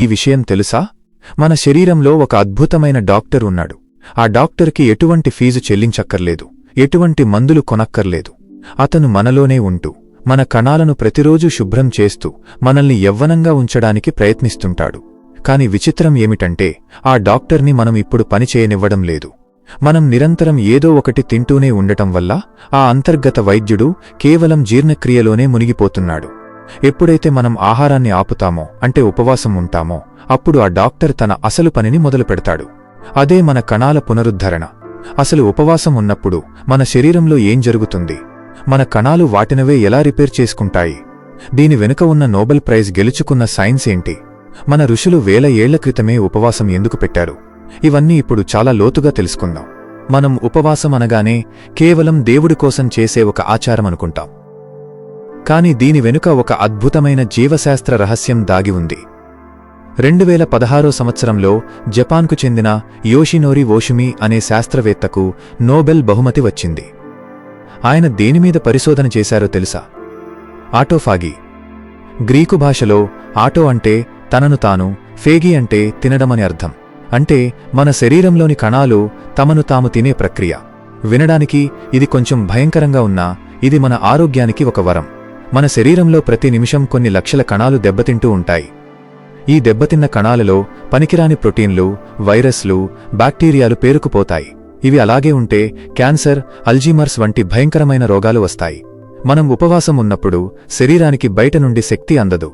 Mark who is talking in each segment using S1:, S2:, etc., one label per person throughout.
S1: ఈ విషయం తెలుసా? మన శరీరంలో ఒక అద్భుతమైన డాక్టర్ ఉన్నాడు. ఆ డాక్టర్కి ఎటువంటి ఫీజు చెల్లించక్కర్లేదు, ఎటువంటి మందులు కొనక్కర్లేదు. అతను మనలోనే ఉంటూ మన కణాలను ప్రతిరోజూ శుభ్రం చేస్తూ మనల్ని యవ్వనంగా ఉంచడానికి ప్రయత్నిస్తుంటాడు. కాని విచిత్రం ఏమిటంటే ఆ డాక్టర్ని మనం ఇప్పుడు పనిచేయనివ్వడం లేదు. మనం నిరంతరం ఏదో ఒకటి తింటూనే ఉండటం వల్ల ఆ అంతర్గత వైద్యుడు కేవలం జీర్ణక్రియలోనే మునిగిపోతున్నాడు. ఎప్పుడైతే మనం ఆహారాన్ని ఆపుతామో, అంటే ఉపవాసం ఉంటామో, అప్పుడు ఆ డాక్టర్ తన అసలు పనిని మొదలుపెడతాడు. అదే మన కణాల పునరుద్ధరణ. అసలు ఉపవాసం ఉన్నప్పుడు మన శరీరంలో ఏం జరుగుతుంది? మన కణాలు వాటినవే ఎలా రిపేర్ చేసుకుంటాయి? దీని వెనుక ఉన్న నోబెల్ ప్రైజ్ గెలుచుకున్న సైన్స్ ఏంటి? మన ఋషులు వేల ఏళ్ల క్రితమే ఉపవాసం ఎందుకు పెట్టారు? ఇవన్నీ ఇప్పుడు చాలా లోతుగా తెలుసుకుందాం. మనం ఉపవాసం అనగానే కేవలం దేవుడి కోసం చేసే ఒక ఆచారం అనుకుంటాం. కాని దీని వెనుక ఒక అద్భుతమైన జీవశాస్త్ర రహస్యం దాగి ఉంది. 2016 సంవత్సరంలో జపాన్కు చెందిన యోషినోరి ఓషుమి అనే శాస్త్రవేత్తకు నోబెల్ బహుమతి వచ్చింది. ఆయన దేనిమీద పరిశోధన చేశారో తెలుసా? ఆటోఫాగీ. గ్రీకు భాషలో ఆటో అంటే తనను తాను, ఫేగి అంటే తినడమని అర్థం. అంటే మన శరీరంలోని కణాలు తమను తాము తినే ప్రక్రియ. వినడానికి ఇది కొంచెం భయంకరంగా ఉన్నా ఇది మన ఆరోగ్యానికి ఒక వరం. మన శరీరంలో ప్రతి నిమిషం కొన్ని లక్షల కణాలు దెబ్బతింటూ ఉంటాయి. ఈ దెబ్బతిన్న కణాలలో పనికిరాని ప్రోటీన్లు, వైరస్లు, బ్యాక్టీరియాలు పేరుకుపోతాయి. ఇవి అలాగే ఉంటే క్యాన్సర్, అల్జీమర్స్ వంటి భయంకరమైన రోగాలు వస్తాయి. మనం ఉపవాసం ఉన్నప్పుడు శరీరానికి బయట నుండి శక్తి అందదు.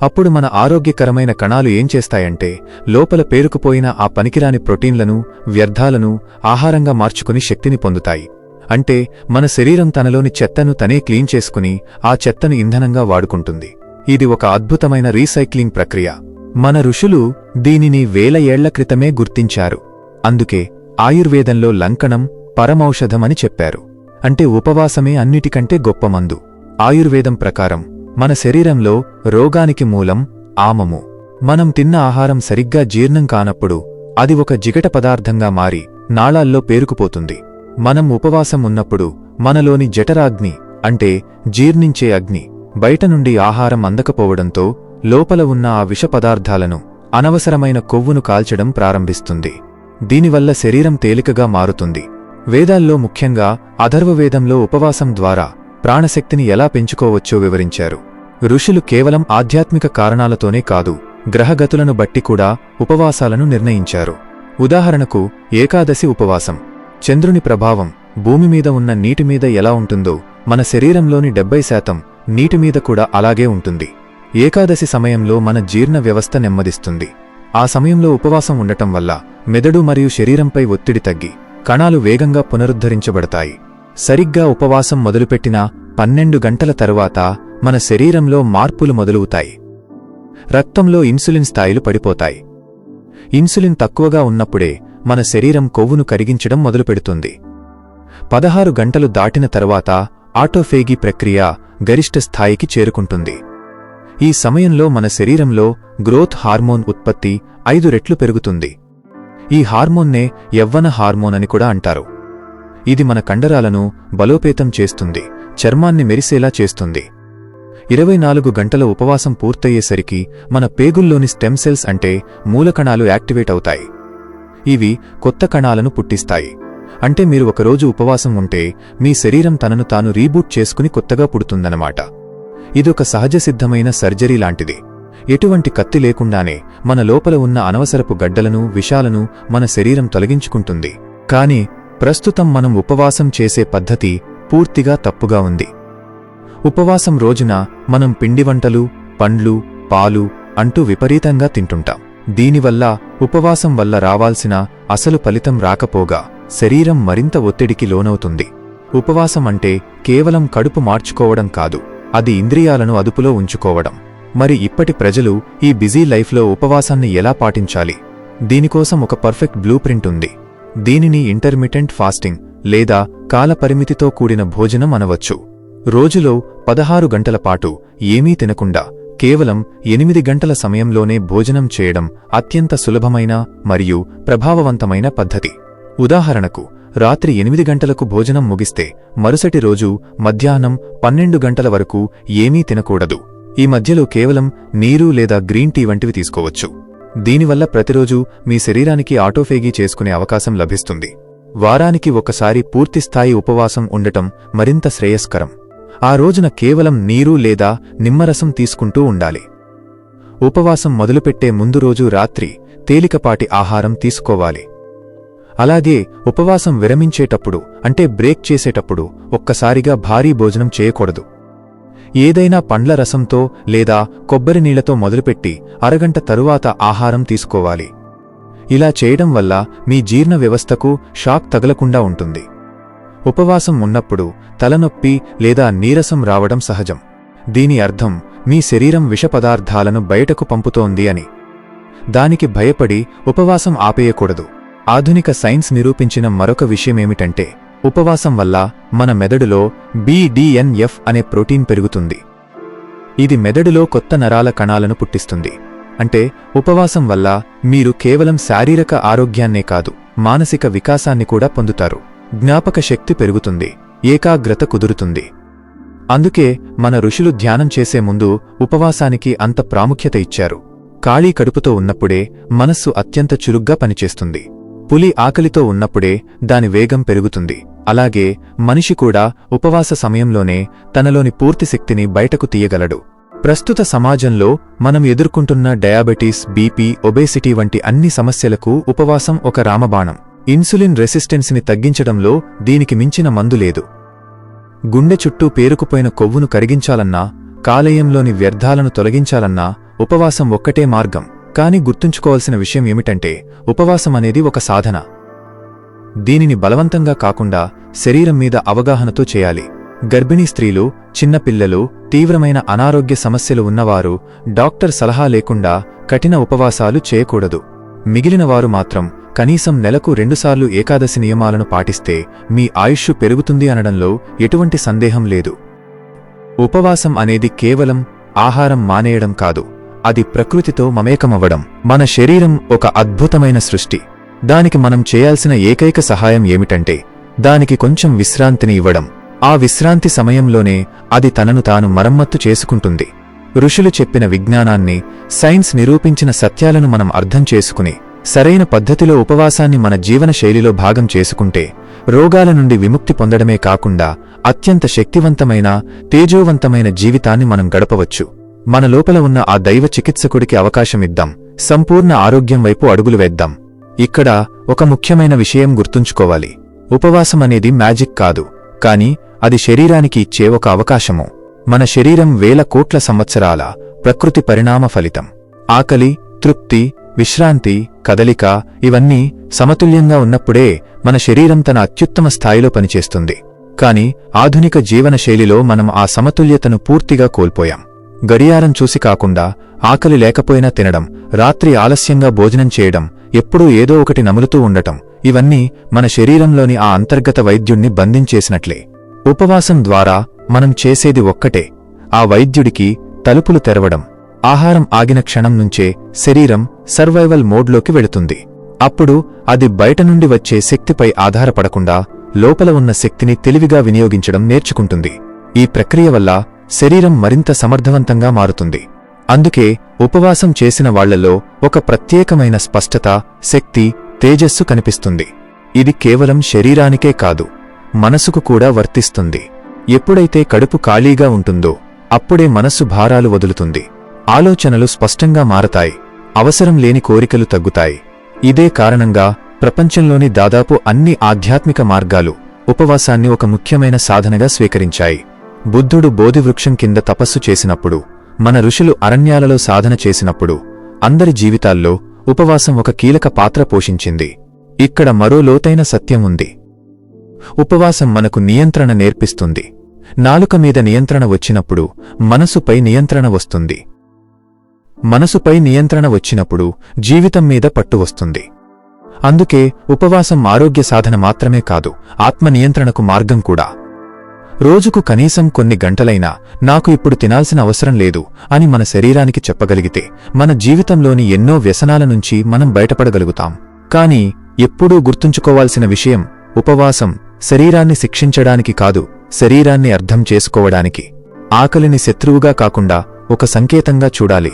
S1: అప్పుడు మన ఆరోగ్యకరమైన కణాలు ఏం చేస్తాయంటే లోపల పేరుకుపోయిన ఆ పనికిరాని ప్రోటీన్లను, వ్యర్థాలను ఆహారంగా మార్చుకుని శక్తిని పొందుతాయి. అంటే మన శరీరం తనలోని చెత్తను తనే క్లీన్ చేసుకుని ఆ చెత్తను ఇంధనంగా వాడుకుంటుంది. ఇది ఒక అద్భుతమైన రీసైక్లింగ్ ప్రక్రియ. మన ఋషులు దీనిని వేల ఏళ్ల క్రితమే గుర్తించారు. అందుకే ఆయుర్వేదంలో లంకణం పరమౌషధమని చెప్పారు. అంటే ఉపవాసమే అన్నిటికంటే గొప్ప మందు. ఆయుర్వేదం ప్రకారం మన శరీరంలో రోగానికి మూలం ఆమము. మనం తిన్న ఆహారం సరిగ్గా జీర్ణం కానప్పుడు అది ఒక జిగట పదార్థంగా మారి నాళాల్లో పేరుకుపోతుంది. మనం ఉపవాసం ఉన్నప్పుడు మనలోని జఠరాగ్ని, అంటే జీర్ణించే అగ్ని, బయట నుండి ఆహారం అందకపోవడంతో లోపల ఉన్న ఆ విష పదార్థాలను, అనవసరమైన కొవ్వును కాల్చడం ప్రారంభిస్తుంది. దీనివల్ల శరీరం తేలికగా మారుతుంది. వేదాల్లో, ముఖ్యంగా అథర్వవేదంలో ఉపవాసం ద్వారా ప్రాణశక్తిని ఎలా పెంచుకోవచ్చో వివరించారు. ఋషులు కేవలం ఆధ్యాత్మిక కారణాలతోనే కాదు, గ్రహగతులను బట్టి కూడా ఉపవాసాలను నిర్ణయించారు. ఉదాహరణకు ఏకాదశి ఉపవాసం. చంద్రుని ప్రభావం భూమిమీద ఉన్న నీటిమీద ఎలా ఉంటుందో మన శరీరంలోని 70% నీటిమీద కూడా అలాగే ఉంటుంది. ఏకాదశి సమయంలో మన జీర్ణ వ్యవస్థ నెమ్మదిస్తుంది. ఆ సమయంలో ఉపవాసం ఉండటం వల్ల మెదడు మరియు శరీరంపై ఒత్తిడి తగ్గి కణాలు వేగంగా పునరుద్ధరించబడతాయి. సరిగ్గా ఉపవాసం మొదలుపెట్టిన 12 గంటల తరువాత మన శరీరంలో మార్పులు మొదలవుతాయి. రక్తంలో ఇన్సులిన్ స్థాయిలు పడిపోతాయి. ఇన్సులిన్ తక్కువగా ఉన్నప్పుడే మన శరీరం కొవ్వును కరిగించడం మొదలుపెడుతుంది. 16 గంటలు దాటిన తరువాత ఆటోఫేగీ ప్రక్రియ గరిష్ట స్థాయికి చేరుకుంటుంది. ఈ సమయంలో మన శరీరంలో గ్రోత్ హార్మోన్ ఉత్పత్తి 5 రెట్లు పెరుగుతుంది. ఈ హార్మోన్నే యవ్వన హార్మోన్ అని కూడా అంటారు. ఇది మన కండరాలను బలోపేతం చేస్తుంది, చర్మాన్ని మెరిసేలా చేస్తుంది. 24 గంటల ఉపవాసం పూర్తయ్యేసరికి మన పేగుల్లోని స్టెమ్ సెల్స్, అంటే మూలకణాలు యాక్టివేట్ అవుతాయి. ఇవి కొత్త కణాలను పుట్టిస్తాయి. అంటే మీరు ఒకరోజు ఉపవాసం ఉంటే మీ శరీరం తనను తాను రీబూట్ చేసుకుని కొత్తగా పుడుతుందన్నమాట. ఇదొక సహజసిద్ధమైన సర్జరీ లాంటిది. ఎటువంటి కత్తి లేకుండానే మన లోపల ఉన్న అనవసరపు గడ్డలను, విషాలను మన శరీరం తొలగించుకుంటుంది. కాని ప్రస్తుతం మనం ఉపవాసం చేసే పద్ధతి పూర్తిగా తప్పుగా ఉంది. ఉపవాసం రోజున మనం పిండి వంటలు, పండ్లు, పాలు అంటూ విపరీతంగా తింటుంటాం. దీనివల్ల ఉపవాసం వల్ల రావాల్సిన అసలు ఫలితం రాకపోగా శరీరం మరింత ఒత్తిడికి లోనవుతుంది. ఉపవాసం అంటే కేవలం కడుపు మార్చుకోవడం కాదు, అది ఇంద్రియాలను అదుపులో ఉంచుకోవడం. మరి ఇప్పటి ప్రజలు ఈ బిజీ లైఫ్లో ఉపవాసాన్ని ఎలా పాటించాలి? దీనికోసం ఒక పర్ఫెక్ట్ బ్లూ ప్రింట్ ఉంది. దీనిని ఇంటర్మిటెంట్ ఫాస్టింగ్ లేదా కాలపరిమితితో కూడిన భోజనం అనవచ్చు. రోజులో 16 గంటల పాటు ఏమీ తినకుండా కేవలం 8 గంటల సమయంలోనే భోజనం చేయడం అత్యంత సులభమైన మరియు ప్రభావవంతమైన పద్ధతి. ఉదాహరణకు, రాత్రి 8 గంటలకు భోజనం ముగిస్తే మరుసటి రోజు మధ్యాహ్నం 12 గంటల వరకు ఏమీ తినకూడదు. ఈ మధ్యలో కేవలం నీరు లేదా గ్రీన్ టీ వంటివి తీసుకోవచ్చు. దీనివల్ల ప్రతిరోజూ మీ శరీరానికి ఆటోఫేగీ చేసుకునే అవకాశం లభిస్తుంది. వారానికి ఒకసారి పూర్తిస్థాయి ఉపవాసం ఉండటం మరింత శ్రేయస్కరం. ఆ రోజున కేవలం నీరు లేదా నిమ్మరసం తీసుకుంటూ ఉండాలి. ఉపవాసం మొదలుపెట్టే ముందు రోజు రాత్రి తేలికపాటి ఆహారం తీసుకోవాలి. అలాగే ఉపవాసం విరమించేటప్పుడు అంటే బ్రేక్ చేసేటప్పుడు ఒక్కసారిగా భారీ భోజనం చేయకూడదు. ఏదైనా పండ్ల రసంతో లేదా కొబ్బరి నీళ్లతో మొదలుపెట్టి అరగంట తరువాత ఆహారం తీసుకోవాలి. ఇలా చేయడం వల్ల మీ జీర్ణ వ్యవస్థకు షాక్ తగలకుండా ఉంటుంది. ఉపవాసం ఉన్నప్పుడు తలనొప్పి లేదా నీరసం రావడం సహజం. దీని అర్థం మీ శరీరం విష పదార్థాలను బయటకు పంపుతోంది అని. దానికి భయపడి ఉపవాసం ఆపేయకూడదు. ఆధునిక సైన్స్ నిరూపించిన మరొక విషయమేమిటంటే ఉపవాసం వల్ల మన మెదడులో BDNF అనే ప్రోటీన్ పెరుగుతుంది. ఇది మెదడులో కొత్త నరాల కణాలను పుట్టిస్తుంది. అంటే ఉపవాసం వల్ల మీరు కేవలం శారీరక ఆరోగ్యాన్నే కాదు, మానసిక వికాసాన్ని కూడా పొందుతారు. జ్ఞాపక శక్తి పెరుగుతుంది, ఏకాగ్రత కుదురుతుంది. అందుకే మన ఋషులు ధ్యానం చేసే ముందు ఉపవాసానికి అంత ప్రాముఖ్యత ఇచ్చారు. ఖాళీ కడుపుతో ఉన్నప్పుడే మనస్సు అత్యంత చురుగ్గా పనిచేస్తుంది. పులి ఆకలితో ఉన్నప్పుడే దాని వేగం పెరుగుతుంది. అలాగే మనిషి కూడా ఉపవాస సమయంలోనే తనలోని పూర్తి శక్తిని బయటకు తీయగలడు. ప్రస్తుత సమాజంలో మనం ఎదుర్కొంటున్న డయాబెటీస్, బీపీ, ఒబేసిటీ వంటి అన్ని సమస్యలకు ఉపవాసం ఒక రామబాణం. ఇన్సులిన్ రెసిస్టెన్స్ని తగ్గించడంలో దీనికి మించిన మందు లేదు. గుండె చుట్టూ పేరుకుపోయిన కొవ్వును కరిగించాలన్నా, కాలేయంలోని వ్యర్థాలను తొలగించాలన్నా ఉపవాసం ఒక్కటే మార్గం. కానీ గుర్తుంచుకోవాల్సిన విషయం ఏమిటంటే ఉపవాసం అనేది ఒక సాధన. దీనిని బలవంతంగా కాకుండా శరీరం మీద అవగాహనతో చేయాలి. గర్భిణీ స్త్రీలు, చిన్నపిల్లలు, తీవ్రమైన అనారోగ్య సమస్యలు ఉన్నవారు డాక్టర్ సలహా లేకుండా కఠిన ఉపవాసాలు చేయకూడదు. మిగిలినవారు మాత్రం కనీసం నెలకు 2 సార్లు ఏకాదశి నియమాలను పాటిస్తే మీ ఆయుష్షు పెరుగుతుంది అనడంలో ఎటువంటి సందేహం లేదు. ఉపవాసం అనేది కేవలం ఆహారం మానేయడం కాదు, అది ప్రకృతితో మమేకమవ్వడం. మన శరీరం ఒక అద్భుతమైన సృష్టి. దానికి మనం చేయాల్సిన ఏకైక సహాయం ఏమిటంటే దానికి కొంచెం విశ్రాంతిని ఇవ్వడం. ఆ విశ్రాంతి సమయంలోనే అది తనను తాను మరమ్మత్తు చేసుకుంటుంది. ఋషులు చెప్పిన విజ్ఞానాన్ని, సైన్స్ నిరూపించిన సత్యాలను మనం అర్థం చేసుకుని సరైన పద్ధతిలో ఉపవాసాన్ని మన జీవన శైలిలో భాగం చేసుకుంటే రోగాల నుండి విముక్తి పొందడమే కాకుండా అత్యంత శక్తివంతమైన, తేజోవంతమైన జీవితాన్ని మనం గడపవచ్చు. మన లోపల ఉన్న ఆ దైవ చికిత్సకుడికి అవకాశమిద్దాం. సంపూర్ణ ఆరోగ్యం వైపు అడుగులు వేద్దాం. ఇక్కడ ఒక ముఖ్యమైన విషయం గుర్తుంచుకోవాలి. ఉపవాసం అనేది మ్యాజిక్ కాదు, కానీ అది శరీరానికి ఇచ్చే ఒక అవకాశము. మన శరీరం వేల కోట్ల సంవత్సరాల ప్రకృతి పరిణామ ఫలితం. ఆకలి, తృప్తి, విశ్రాంతి, కదలిక ఇవన్నీ సమతుల్యంగా ఉన్నప్పుడే మన శరీరం తన అత్యుత్తమ స్థాయిలో పనిచేస్తుంది. కాని ఆధునిక జీవన శైలిలో మనం ఆ సమతుల్యతను పూర్తిగా కోల్పోయాం. గడియారం చూసి కాకుండా, ఆకలి లేకపోయినా తినడం, రాత్రి ఆలస్యంగా భోజనం చేయడం, ఎప్పుడూ ఏదో ఒకటి నములుతూ ఉండటం, ఇవన్నీ మన శరీరంలోని ఆ అంతర్గత వైద్యుణ్ణి బంధించేసినట్లే. ఉపవాసం ద్వారా మనం చేసేది ఒక్కటే, ఆ వైద్యుడికి తలుపులు తెరవడం. ఆహారం ఆగిన క్షణం నుంచే శరీరం సర్వైవల్ మోడ్లోకి వెళుతుంది. అప్పుడు అది బయట నుండి వచ్చే శక్తిపై ఆధారపడకుండా లోపల ఉన్న శక్తిని తెలివిగా వినియోగించడం నేర్చుకుంటుంది. ఈ ప్రక్రియ వల్ల శరీరం మరింత సమర్థవంతంగా మారుతుంది. అందుకే ఉపవాసం చేసిన వాళ్లలో ఒక ప్రత్యేకమైన స్పష్టత, శక్తి, తేజస్సు కనిపిస్తుంది. ఇది కేవలం శరీరానికే కాదు, మనసుకు కూడా వర్తిస్తుంది. ఎప్పుడైతే కడుపు ఖాళీగా ఉంటుందో అప్పుడే మనస్సు భారాలు వదులుతుంది. ఆలోచనలు స్పష్టంగా మారతాయి. అవసరం లేని కోరికలు తగ్గుతాయి. ఇదే కారణంగా ప్రపంచంలోని దాదాపు అన్ని ఆధ్యాత్మిక మార్గాలు ఉపవాసాన్ని ఒక ముఖ్యమైన సాధనగా స్వీకరించాయి. బుద్ధుడు బోధివృక్షం కింద తపస్సు చేసినప్పుడు, మన ఋషులు అరణ్యాలలో సాధన చేసినప్పుడు అందరి జీవితాల్లో ఉపవాసం ఒక కీలక పాత్ర పోషించింది. ఇక్కడ మరో లోతైన సత్యం ఉంది. ఉపవాసం మనకు నియంత్రణ నేర్పిస్తుంది. నాలుక మీద నియంత్రణ వచ్చినప్పుడు మనసుపై నియంత్రణ వస్తుంది. మనసుపై నియంత్రణ వచ్చినప్పుడు జీవితం మీద పట్టు వస్తుంది. అందుకే ఉపవాసం ఆరోగ్య సాధన మాత్రమే కాదు, ఆత్మ నియంత్రణకు మార్గం కూడా. రోజుకు కనీసం కొన్ని గంటలైనా నాకు ఇప్పుడు తినాల్సిన అవసరం లేదు అని మన శరీరానికి చెప్పగలిగితే మన జీవితంలోని ఎన్నో వ్యసనాల నుంచి మనం బయటపడగలుగుతాం. కానీ ఎప్పుడూ గుర్తుంచుకోవాల్సిన విషయం, ఉపవాసం శరీరాన్ని శిక్షించడానికి కాదు, శరీరాన్ని అర్థం చేసుకోవడానికి. ఆకలిని శత్రువుగా కాకుండా ఒక సంకేతంగా చూడాలి.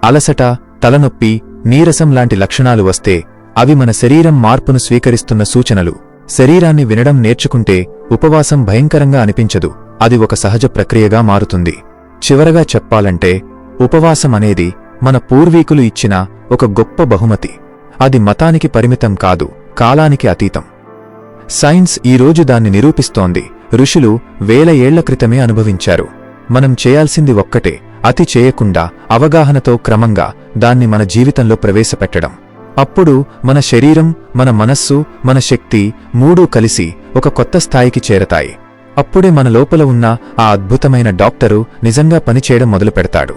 S1: అలసట, తలనొప్పి, నీరసం లాంటి లక్షణాలు వస్తే అవి మన శరీరం మార్పును స్వీకరిస్తున్న సూచనలు. శరీరాన్ని వినడం నేర్చుకుంటే ఉపవాసం భయంకరంగా అనిపించదు, అది ఒక సహజ ప్రక్రియగా మారుతుంది. చివరగా చెప్పాలంటే ఉపవాసం అనేది మన పూర్వీకులు ఇచ్చిన ఒక గొప్ప బహుమతి. అది మతానికి పరిమితం కాదు, కాలానికి అతీతం. సైన్స్ ఈరోజు దాన్ని నిరూపిస్తోంది. ఋషులు వేల ఏళ్ల క్రితమే అనుభవించారు. మనం చేయాల్సింది ఒక్కటే, అతి చేయకుండా అవగాహనతో క్రమంగా దాన్ని మన జీవితంలో ప్రవేశపెట్టడం. అప్పుడు మన శరీరం, మన మనస్సు, మన శక్తి మూడూ కలిసి ఒక కొత్త స్థాయికి చేరతాయి. అప్పుడే మన లోపల ఉన్న ఆ అద్భుతమైన డాక్టరు నిజంగా పనిచేయడం మొదలుపెడతాడు.